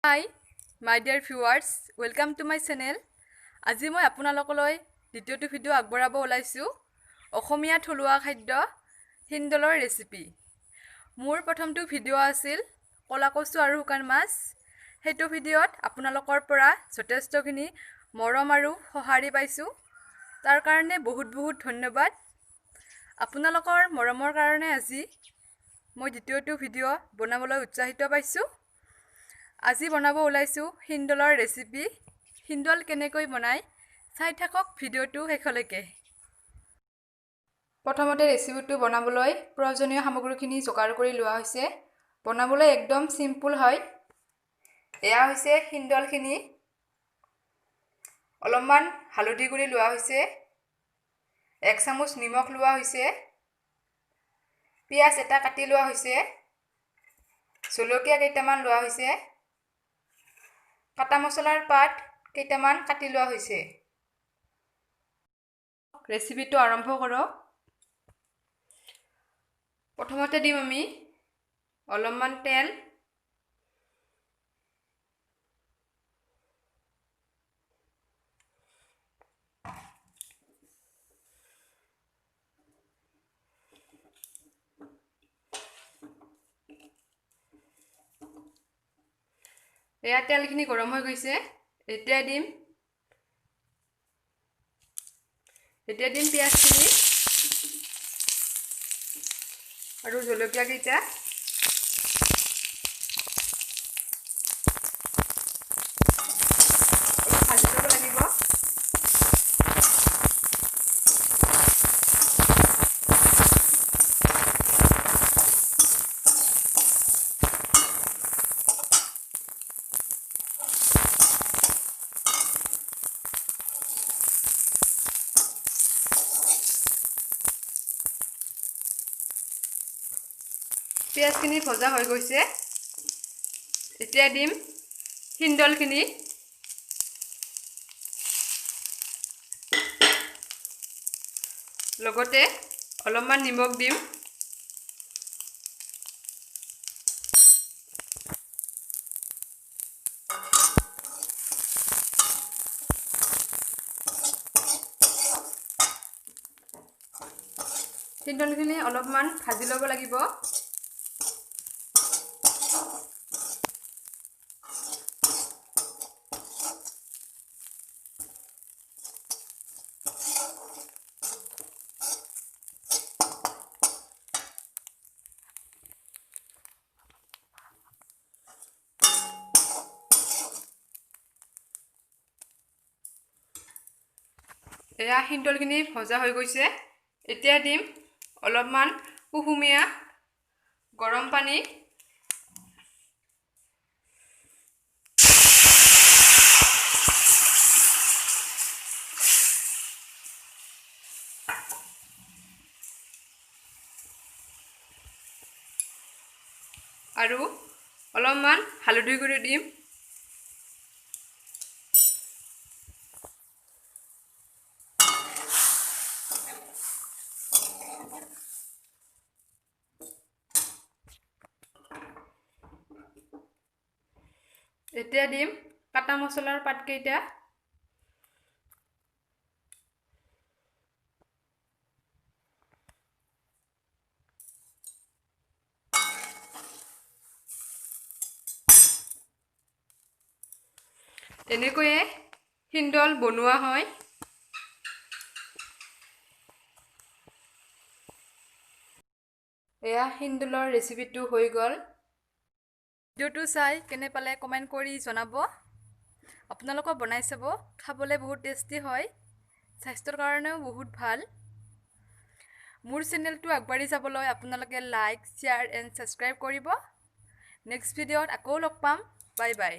Hi, my dear viewers, welcome to my channel. আজি মই আপোনালোকলৈ দ্বিতীয়টো ভিডিও আগবঢ়াব ওলাইছো অসমীয়া থলুৱা খাদ্য হিন্দলৰ ৰেচিপি। মোৰ প্ৰথমটো ভিডিও আছিল কলা কচু আৰু শুকান মাছ। হেতু ভিডিওত আপোনালোকৰ পৰা যথেষ্টখিনি মৰম আৰু সহাৰি পাইছো। তাৰ কাৰণে বহুত ধন্যবাদ। আপোনালোকৰ মৰমৰ কাৰণে আজি মই দ্বিতীয়টো ভিডিও বনাবলৈ উৎসাহিত পাইছো। আজি বনাব ওলাইছো হিন্দলৰ ৰেচিপি। হিন্দল কেনেকৈ বনাই চাই থাকক ভিডিওটো শেষলৈকে। প্ৰথমতে ৰেচিপিটো বনাবলৈ প্ৰয়োজনীয় সামগ্ৰীখিনি যোগাৰ কৰি লোৱা হৈছে। বনাবলৈ একদম সিম্পল হয়। এয়া হৈছে হিন্দলখিনি। অলপমান হালধি গুৰি লোৱা হৈছে। 1 চামুচ নিমখ লোৱা হৈছে। পিয়াজ এটা কাটি লোৱা হৈছে। জলকীয়া কেইটামান লোৱা হৈছে। কাটা মছলাৰ পাত কেইটামান কাটি লোৱা হৈছে। ৰেচিপিটো আৰম্ভ কৰোঁ। প্ৰথমতে দিম আমি অলপমান তেল। এয়া তেলখিনি গৰম হৈ গৈছে। এতিয়া দিম পিয়াজখিনি আৰু জলকীয়া কেইটা। ভাজি ল'ব লাগিব। পিয়াজখিনি ভজা হৈ গৈছে। এতিয়া দিম হিন্দলখিনি। লগতে অলপমান নিমখ দিম। হিন্দলখিনি অলপমান ভাজি ল'ব লাগিব। এয়া হিন্দলখিনি ভজা হৈ গৈছে। এতিয়া দিম অলপমান কুহুমীয়া গৰম পানী। আৰু অলপমান হালধি গুৰি দিম। এতিয়া দিম কাটা মছলাৰ পাতকেইটা। এনেকৈয়ে হিন্দল বনোৱা হয়। এয়া হিন্দলৰ ৰেচিপিটো হৈ গ'ল। ভিডিওটো চাই কেনে পালে কমেণ্ট কৰি জনাব। আপোনালোকে বনাই চাব, খাবলৈ বহুত টেষ্টি হয়, স্বাস্থ্যৰ কাৰণেও বহুত ভাল। মোৰ চেনেলটো আগবাঢ়ি যাবলৈ আপোনালোকে লাইক, শ্বেয়াৰ এণ্ড ছাবস্ক্ৰাইব কৰিব। নেক্সট ভিডিঅ'ত আকৌ লগ পাম। Bye bye.